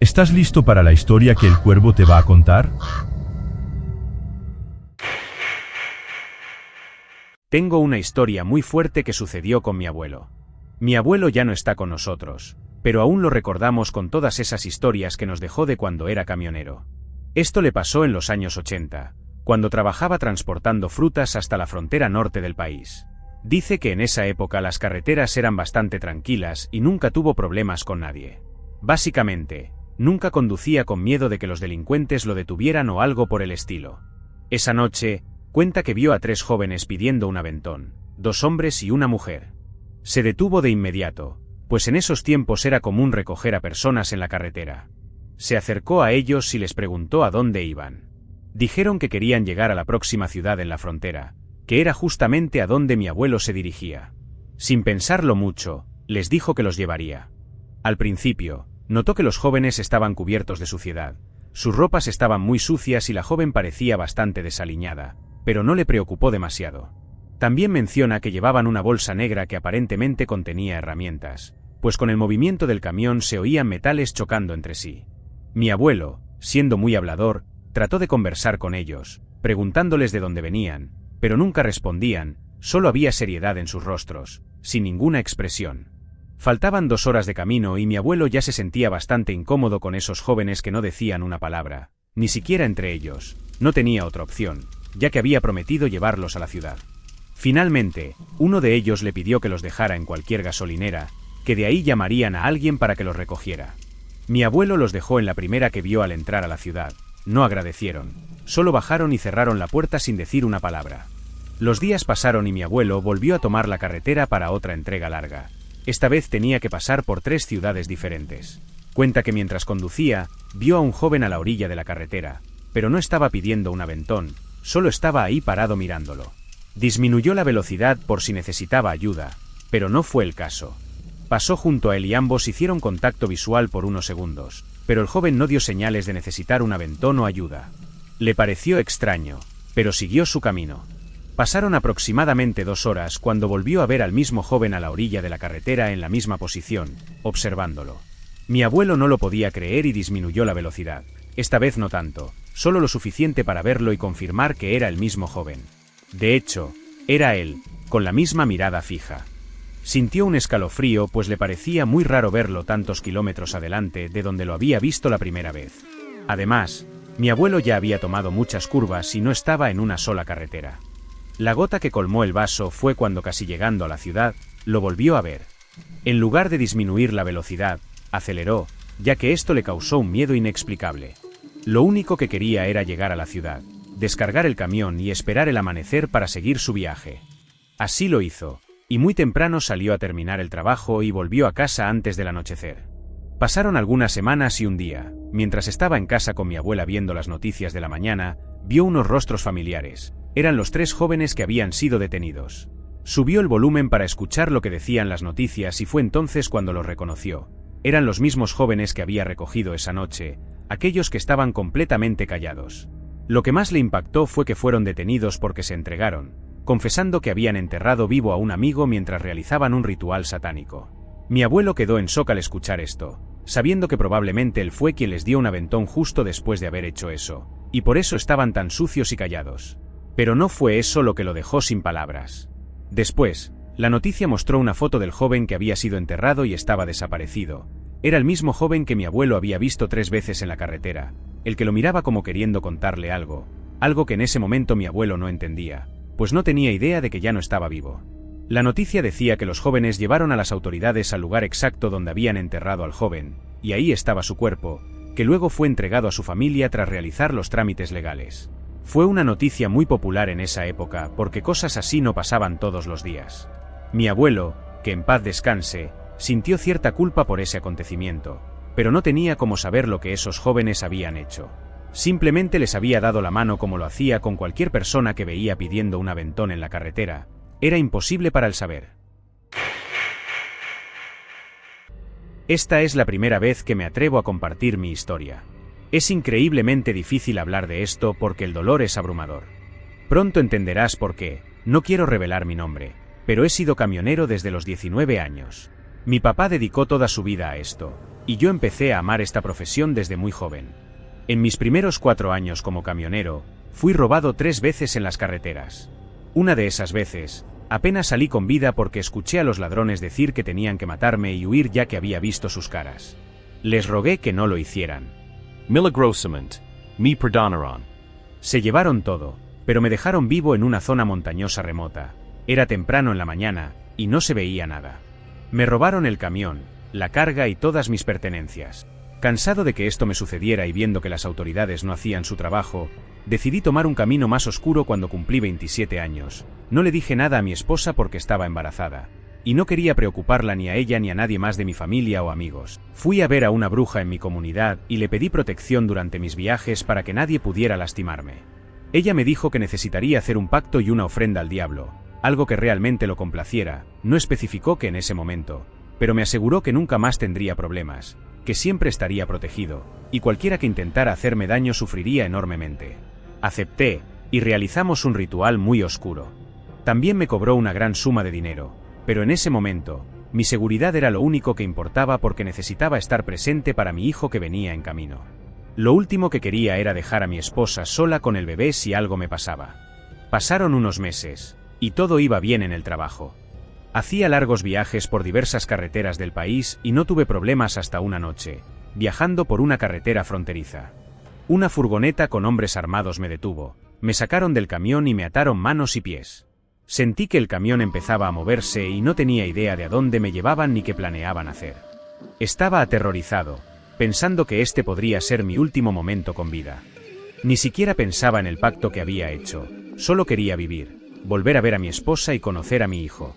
¿Estás listo para la historia que el cuervo te va a contar? Tengo una historia muy fuerte que sucedió con mi abuelo. Mi abuelo ya no está con nosotros, pero aún lo recordamos con todas esas historias que nos dejó de cuando era camionero. Esto le pasó en los años 80, cuando trabajaba transportando frutas hasta la frontera norte del país. Dice que en esa época las carreteras eran bastante tranquilas y nunca tuvo problemas con nadie. Básicamente, nunca conducía con miedo de que los delincuentes lo detuvieran o algo por el estilo. Esa noche, cuenta que vio a 3 jóvenes pidiendo un aventón, 2 hombres y una mujer. Se detuvo de inmediato, pues en esos tiempos era común recoger a personas en la carretera. Se acercó a ellos y les preguntó a dónde iban. Dijeron que querían llegar a la próxima ciudad en la frontera, que era justamente a donde mi abuelo se dirigía. Sin pensarlo mucho, les dijo que los llevaría. Al principio, notó que los jóvenes estaban cubiertos de suciedad. Sus ropas estaban muy sucias y la joven parecía bastante desaliñada, pero no le preocupó demasiado. También menciona que llevaban una bolsa negra que aparentemente contenía herramientas, pues con el movimiento del camión se oían metales chocando entre sí. Mi abuelo, siendo muy hablador, trató de conversar con ellos, preguntándoles de dónde venían, pero nunca respondían, solo había seriedad en sus rostros, sin ninguna expresión. Faltaban 2 horas de camino y mi abuelo ya se sentía bastante incómodo con esos jóvenes que no decían una palabra, ni siquiera entre ellos. No tenía otra opción, ya que había prometido llevarlos a la ciudad. Finalmente, uno de ellos le pidió que los dejara en cualquier gasolinera, que de ahí llamarían a alguien para que los recogiera. Mi abuelo los dejó en la primera que vio al entrar a la ciudad. No agradecieron, solo bajaron y cerraron la puerta sin decir una palabra. Los días pasaron y mi abuelo volvió a tomar la carretera para otra entrega larga. Esta vez tenía que pasar por 3 ciudades diferentes. Cuenta que mientras conducía, vio a un joven a la orilla de la carretera, pero no estaba pidiendo un aventón, solo estaba ahí parado mirándolo. Disminuyó la velocidad por si necesitaba ayuda, pero no fue el caso. Pasó junto a él y ambos hicieron contacto visual por unos segundos, pero el joven no dio señales de necesitar un aventón o ayuda. Le pareció extraño, pero siguió su camino. Pasaron aproximadamente 2 horas cuando volvió a ver al mismo joven a la orilla de la carretera en la misma posición, observándolo. Mi abuelo no lo podía creer y disminuyó la velocidad. Esta vez no tanto, solo lo suficiente para verlo y confirmar que era el mismo joven. De hecho, era él, con la misma mirada fija. Sintió un escalofrío pues le parecía muy raro verlo tantos kilómetros adelante de donde lo había visto la primera vez. Además, mi abuelo ya había tomado muchas curvas y no estaba en una sola carretera. La gota que colmó el vaso fue cuando casi llegando a la ciudad, lo volvió a ver. En lugar de disminuir la velocidad, aceleró, ya que esto le causó un miedo inexplicable. Lo único que quería era llegar a la ciudad, descargar el camión y esperar el amanecer para seguir su viaje. Así lo hizo, y muy temprano salió a terminar el trabajo y volvió a casa antes del anochecer. Pasaron algunas semanas y un día, mientras estaba en casa con mi abuela viendo las noticias de la mañana, vio unos rostros familiares. Eran los 3 jóvenes que habían sido detenidos. Subió el volumen para escuchar lo que decían las noticias y fue entonces cuando los reconoció. Eran los mismos jóvenes que había recogido esa noche, aquellos que estaban completamente callados. Lo que más le impactó fue que fueron detenidos porque se entregaron, confesando que habían enterrado vivo a un amigo mientras realizaban un ritual satánico. Mi abuelo quedó en shock al escuchar esto, sabiendo que probablemente él fue quien les dio un aventón justo después de haber hecho eso, y por eso estaban tan sucios y callados. Pero no fue eso lo que lo dejó sin palabras. Después, la noticia mostró una foto del joven que había sido enterrado y estaba desaparecido. Era el mismo joven que mi abuelo había visto 3 veces en la carretera, el que lo miraba como queriendo contarle algo que en ese momento mi abuelo no entendía, pues no tenía idea de que ya no estaba vivo. La noticia decía que los jóvenes llevaron a las autoridades al lugar exacto donde habían enterrado al joven, y ahí estaba su cuerpo, que luego fue entregado a su familia tras realizar los trámites legales. Fue una noticia muy popular en esa época porque cosas así no pasaban todos los días. Mi abuelo, que en paz descanse, sintió cierta culpa por ese acontecimiento, pero no tenía cómo saber lo que esos jóvenes habían hecho. Simplemente les había dado la mano como lo hacía con cualquier persona que veía pidiendo un aventón en la carretera. Era imposible para él saber. Esta es la primera vez que me atrevo a compartir mi historia. Es increíblemente difícil hablar de esto porque el dolor es abrumador. Pronto entenderás por qué. No quiero revelar mi nombre, pero he sido camionero desde los 19 años. Mi papá dedicó toda su vida a esto, y yo empecé a amar esta profesión desde muy joven. En mis primeros 4 años como camionero, fui robado 3 veces en las carreteras. Una de esas veces, apenas salí con vida porque escuché a los ladrones decir que tenían que matarme y huir ya que había visto sus caras. Les rogué que no lo hicieran. Milagrosamente, me perdonaron. Se llevaron todo, pero me dejaron vivo en una zona montañosa remota. Era temprano en la mañana, y no se veía nada. Me robaron el camión, la carga y todas mis pertenencias. Cansado de que esto me sucediera y viendo que las autoridades no hacían su trabajo, decidí tomar un camino más oscuro cuando cumplí 27 años. No le dije nada a mi esposa porque estaba embarazada, y no quería preocuparla ni a ella ni a nadie más de mi familia o amigos. Fui a ver a una bruja en mi comunidad y le pedí protección durante mis viajes para que nadie pudiera lastimarme. Ella me dijo que necesitaría hacer un pacto y una ofrenda al diablo, algo que realmente lo complaciera. No especificó que en ese momento, pero me aseguró que nunca más tendría problemas, que siempre estaría protegido, y cualquiera que intentara hacerme daño sufriría enormemente. Acepté, y realizamos un ritual muy oscuro. También me cobró una gran suma de dinero, pero en ese momento, mi seguridad era lo único que importaba porque necesitaba estar presente para mi hijo que venía en camino. Lo último que quería era dejar a mi esposa sola con el bebé si algo me pasaba. Pasaron unos meses, y todo iba bien en el trabajo. Hacía largos viajes por diversas carreteras del país y no tuve problemas hasta una noche, viajando por una carretera fronteriza. Una furgoneta con hombres armados me detuvo, me sacaron del camión y me ataron manos y pies. Sentí que el camión empezaba a moverse y no tenía idea de a dónde me llevaban ni qué planeaban hacer. Estaba aterrorizado, pensando que este podría ser mi último momento con vida. Ni siquiera pensaba en el pacto que había hecho, solo quería vivir, volver a ver a mi esposa y conocer a mi hijo.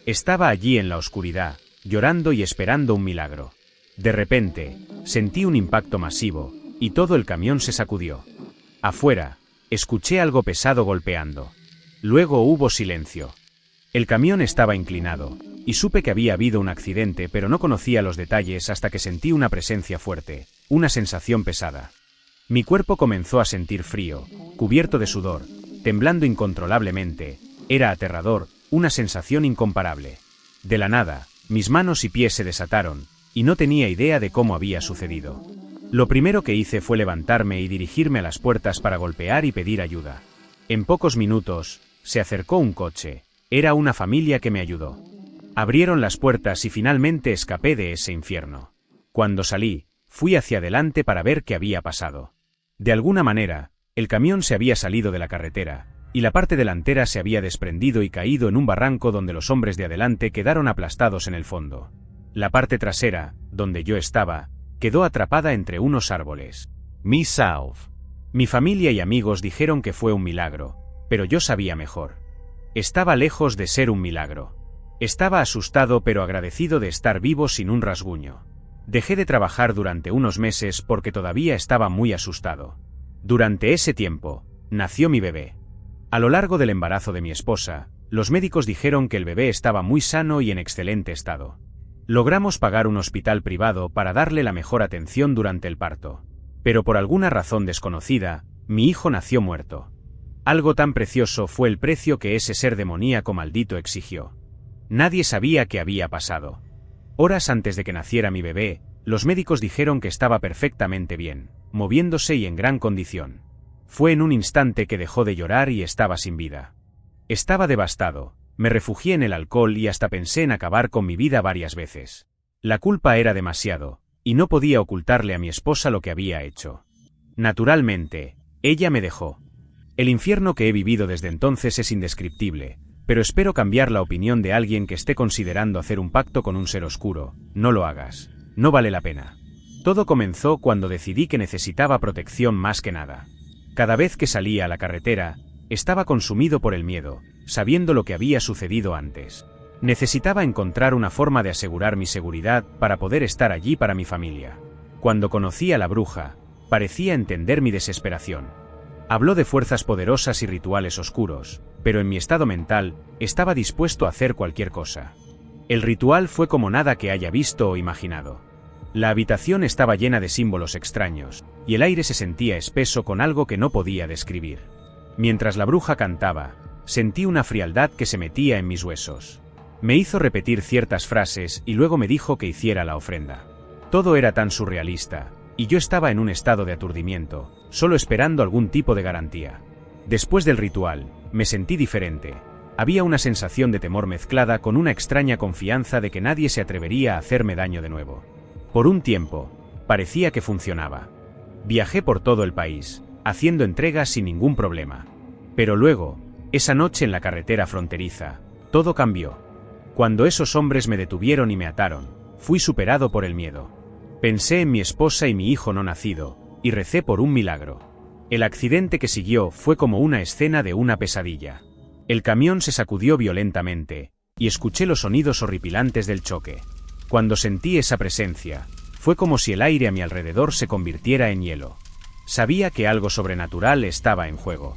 Estaba allí en la oscuridad, llorando y esperando un milagro. De repente, sentí un impacto masivo, y todo el camión se sacudió. Afuera, escuché algo pesado golpeando. Luego hubo silencio. El camión estaba inclinado, y supe que había habido un accidente, pero no conocía los detalles hasta que sentí una presencia fuerte, una sensación pesada. Mi cuerpo comenzó a sentir frío, cubierto de sudor, temblando incontrolablemente. Era aterrador, una sensación incomparable. De la nada, mis manos y pies se desataron, y no tenía idea de cómo había sucedido. Lo primero que hice fue levantarme y dirigirme a las puertas para golpear y pedir ayuda. En pocos minutos, se acercó un coche. Era una familia que me ayudó. Abrieron las puertas y finalmente escapé de ese infierno. Cuando salí, fui hacia adelante para ver qué había pasado. De alguna manera, el camión se había salido de la carretera, y la parte delantera se había desprendido y caído en un barranco donde los hombres de adelante quedaron aplastados en el fondo. La parte trasera, donde yo estaba, quedó atrapada entre unos árboles. Me salve. Mi familia y amigos dijeron que fue un milagro, pero yo sabía mejor. Estaba lejos de ser un milagro. Estaba asustado pero agradecido de estar vivo sin un rasguño. Dejé de trabajar durante unos meses porque todavía estaba muy asustado. Durante ese tiempo, nació mi bebé. A lo largo del embarazo de mi esposa, los médicos dijeron que el bebé estaba muy sano y en excelente estado. Logramos pagar un hospital privado para darle la mejor atención durante el parto. Pero por alguna razón desconocida, mi hijo nació muerto. Algo tan precioso fue el precio que ese ser demoníaco maldito exigió. Nadie sabía qué había pasado. Horas antes de que naciera mi bebé, los médicos dijeron que estaba perfectamente bien, moviéndose y en gran condición. Fue en un instante que dejó de llorar y estaba sin vida. Estaba devastado, me refugié en el alcohol y hasta pensé en acabar con mi vida varias veces. La culpa era demasiado, y no podía ocultarle a mi esposa lo que había hecho. Naturalmente, ella me dejó. El infierno que he vivido desde entonces es indescriptible, pero espero cambiar la opinión de alguien que esté considerando hacer un pacto con un ser oscuro. No lo hagas, no vale la pena. Todo comenzó cuando decidí que necesitaba protección más que nada. Cada vez que salía a la carretera, estaba consumido por el miedo, sabiendo lo que había sucedido antes. Necesitaba encontrar una forma de asegurar mi seguridad para poder estar allí para mi familia. Cuando conocí a la bruja, parecía entender mi desesperación. Habló de fuerzas poderosas y rituales oscuros, pero en mi estado mental, estaba dispuesto a hacer cualquier cosa. El ritual fue como nada que haya visto o imaginado. La habitación estaba llena de símbolos extraños, y el aire se sentía espeso con algo que no podía describir. Mientras la bruja cantaba, sentí una frialdad que se metía en mis huesos. Me hizo repetir ciertas frases y luego me dijo que hiciera la ofrenda. Todo era tan surrealista, y yo estaba en un estado de aturdimiento, solo esperando algún tipo de garantía. Después del ritual, me sentí diferente. Había una sensación de temor mezclada con una extraña confianza de que nadie se atrevería a hacerme daño de nuevo. Por un tiempo, parecía que funcionaba. Viajé por todo el país, haciendo entregas sin ningún problema. Pero luego, esa noche en la carretera fronteriza, todo cambió. Cuando esos hombres me detuvieron y me ataron, fui superado por el miedo. Pensé en mi esposa y mi hijo no nacido, y recé por un milagro. El accidente que siguió fue como una escena de una pesadilla. El camión se sacudió violentamente, y escuché los sonidos horripilantes del choque. Cuando sentí esa presencia, fue como si el aire a mi alrededor se convirtiera en hielo. Sabía que algo sobrenatural estaba en juego.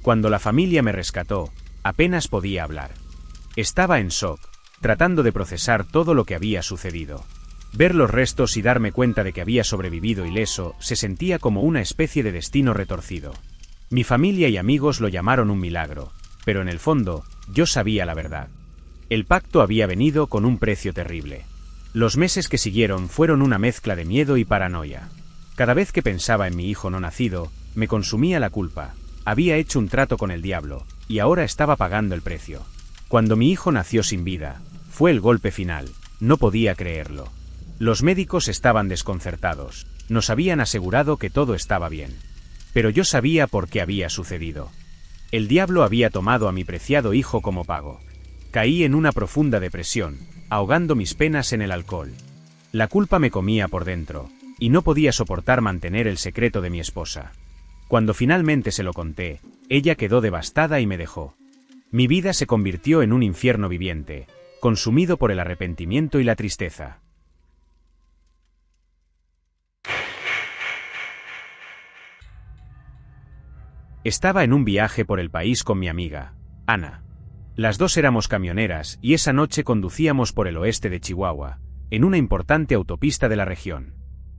Cuando la familia me rescató, apenas podía hablar. Estaba en shock, tratando de procesar todo lo que había sucedido. Ver los restos y darme cuenta de que había sobrevivido ileso se sentía como una especie de destino retorcido. Mi familia y amigos lo llamaron un milagro, pero en el fondo, yo sabía la verdad. El pacto había venido con un precio terrible. Los meses que siguieron fueron una mezcla de miedo y paranoia. Cada vez que pensaba en mi hijo no nacido, me consumía la culpa. Había hecho un trato con el diablo, y ahora estaba pagando el precio. Cuando mi hijo nació sin vida, fue el golpe final, no podía creerlo. Los médicos estaban desconcertados, nos habían asegurado que todo estaba bien. Pero yo sabía por qué había sucedido. El diablo había tomado a mi preciado hijo como pago. Caí en una profunda depresión, ahogando mis penas en el alcohol. La culpa me comía por dentro, y no podía soportar mantener el secreto de mi esposa. Cuando finalmente se lo conté, ella quedó devastada y me dejó. Mi vida se convirtió en un infierno viviente, consumido por el arrepentimiento y la tristeza. Estaba en un viaje por el país con mi amiga, Ana. Las dos éramos camioneras y esa noche conducíamos por el oeste de Chihuahua, en una importante autopista de la región.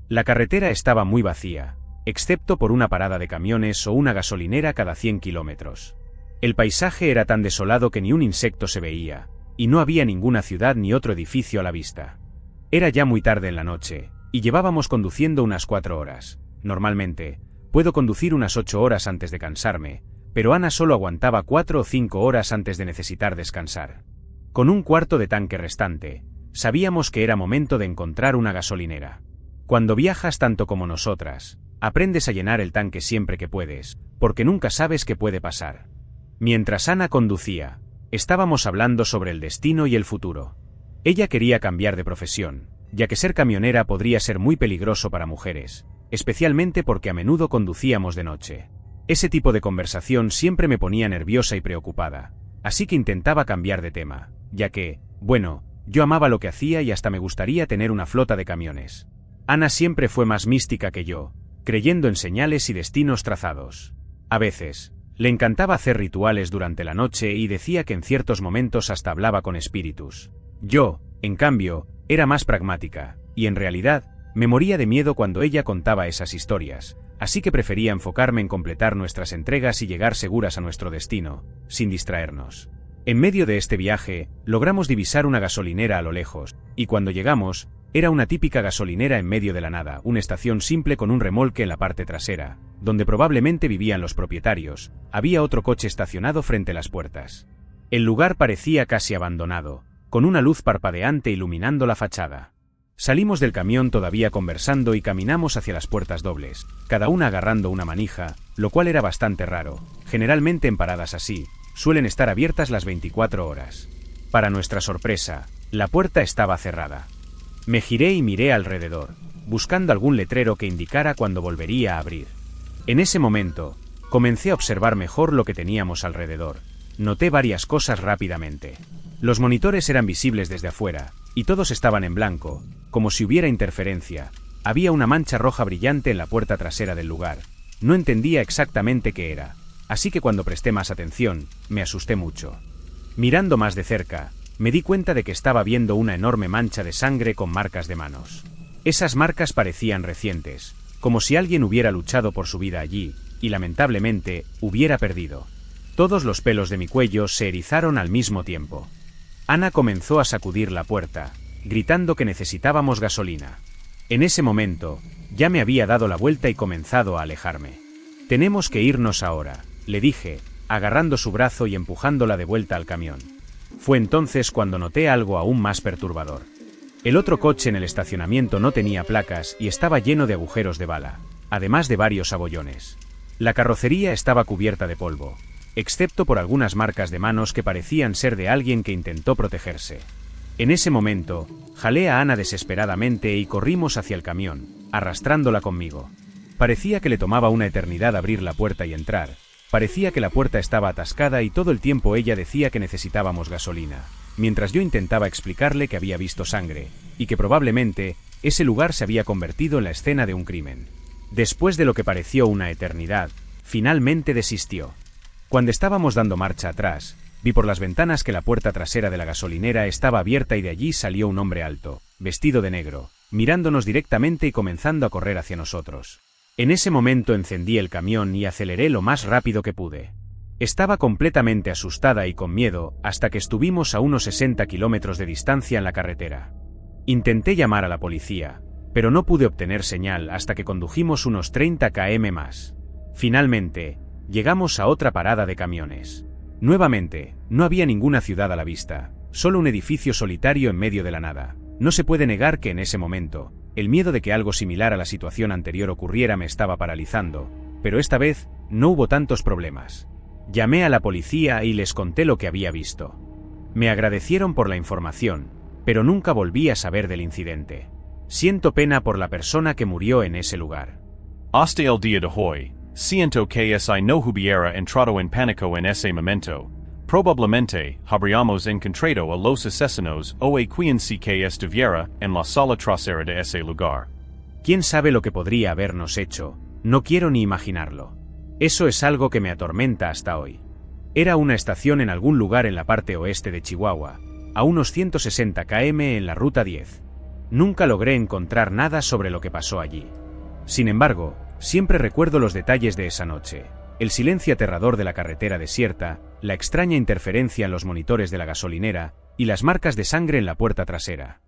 La carretera estaba muy vacía, excepto por una parada de camiones o una gasolinera cada 100 kilómetros. El paisaje era tan desolado que ni un insecto se veía, y no había ninguna ciudad ni otro edificio a la vista. Era ya muy tarde en la noche, y llevábamos conduciendo unas 4 horas. Normalmente, puedo conducir unas 8 horas antes de cansarme, pero Ana solo aguantaba 4 o 5 horas antes de necesitar descansar. Con un cuarto de tanque restante, sabíamos que era momento de encontrar una gasolinera. Cuando viajas tanto como nosotras, aprendes a llenar el tanque siempre que puedes, porque nunca sabes qué puede pasar. Mientras Ana conducía, estábamos hablando sobre el destino y el futuro. Ella quería cambiar de profesión, ya que ser camionera podría ser muy peligroso para mujeres, especialmente porque a menudo conducíamos de noche. Ese tipo de conversación siempre me ponía nerviosa y preocupada, así que intentaba cambiar de tema, ya que, bueno, yo amaba lo que hacía y hasta me gustaría tener una flota de camiones. Ana siempre fue más mística que yo, creyendo en señales y destinos trazados. A veces, le encantaba hacer rituales durante la noche y decía que en ciertos momentos hasta hablaba con espíritus. Yo, en cambio, era más pragmática, y en realidad, me moría de miedo cuando ella contaba esas historias, así que prefería enfocarme en completar nuestras entregas y llegar seguras a nuestro destino, sin distraernos. En medio de este viaje, logramos divisar una gasolinera a lo lejos, y cuando llegamos, era una típica gasolinera en medio de la nada, una estación simple con un remolque en la parte trasera, donde probablemente vivían los propietarios. Había otro coche estacionado frente a las puertas. El lugar parecía casi abandonado, con una luz parpadeante iluminando la fachada. Salimos del camión todavía conversando y caminamos hacia las puertas dobles, cada una agarrando una manija, lo cual era bastante raro. Generalmente en paradas así, suelen estar abiertas las 24 horas. Para nuestra sorpresa, la puerta estaba cerrada. Me giré y miré alrededor, buscando algún letrero que indicara cuándo volvería a abrir. En ese momento, comencé a observar mejor lo que teníamos alrededor. Noté varias cosas rápidamente. Los monitores eran visibles desde afuera, y todos estaban en blanco, como si hubiera interferencia. Había una mancha roja brillante en la puerta trasera del lugar. No entendía exactamente qué era, así que cuando presté más atención, me asusté mucho. Mirando más de cerca, me di cuenta de que estaba viendo una enorme mancha de sangre con marcas de manos. Esas marcas parecían recientes, como si alguien hubiera luchado por su vida allí, y lamentablemente, hubiera perdido. Todos los pelos de mi cuello se erizaron al mismo tiempo. Ana comenzó a sacudir la puerta, gritando que necesitábamos gasolina. En ese momento, ya me había dado la vuelta y comenzado a alejarme. «Tenemos que irnos ahora», le dije, agarrando su brazo y empujándola de vuelta al camión. Fue entonces cuando noté algo aún más perturbador. El otro coche en el estacionamiento no tenía placas y estaba lleno de agujeros de bala, además de varios abollones. La carrocería estaba cubierta de polvo, excepto por algunas marcas de manos que parecían ser de alguien que intentó protegerse. En ese momento, jalé a Ana desesperadamente y corrimos hacia el camión, arrastrándola conmigo. Parecía que le tomaba una eternidad abrir la puerta y entrar. Parecía que la puerta estaba atascada y todo el tiempo ella decía que necesitábamos gasolina, mientras yo intentaba explicarle que había visto sangre, y que probablemente ese lugar se había convertido en la escena de un crimen. Después de lo que pareció una eternidad, finalmente desistió. Cuando estábamos dando marcha atrás, vi por las ventanas que la puerta trasera de la gasolinera estaba abierta y de allí salió un hombre alto, vestido de negro, mirándonos directamente y comenzando a correr hacia nosotros. En ese momento encendí el camión y aceleré lo más rápido que pude. Estaba completamente asustada y con miedo hasta que estuvimos a unos 60 kilómetros de distancia en la carretera. Intenté llamar a la policía, pero no pude obtener señal hasta que condujimos unos 30 km más. Finalmente, llegamos a otra parada de camiones. Nuevamente, no había ninguna ciudad a la vista, solo un edificio solitario en medio de la nada. No se puede negar que en ese momento, el miedo de que algo similar a la situación anterior ocurriera me estaba paralizando, pero esta vez no hubo tantos problemas. Llamé a la policía y les conté lo que había visto. Me agradecieron por la información, pero nunca volví a saber del incidente. Siento pena por la persona que murió en ese lugar. Hasta el día de hoy, siento que si no hubiera entrado en pánico en ese momento, probablemente habríamos encontrado a los asesinos o a quien sí que estuviera en la sala trasera de ese lugar. ¿Quién sabe lo que podría habernos hecho? No quiero ni imaginarlo. Eso es algo que me atormenta hasta hoy. Era una estación en algún lugar en la parte oeste de Chihuahua, a unos 160 km en la Ruta 10. Nunca logré encontrar nada sobre lo que pasó allí. Sin embargo, siempre recuerdo los detalles de esa noche. El silencio aterrador de la carretera desierta, la extraña interferencia en los monitores de la gasolinera, y las marcas de sangre en la puerta trasera.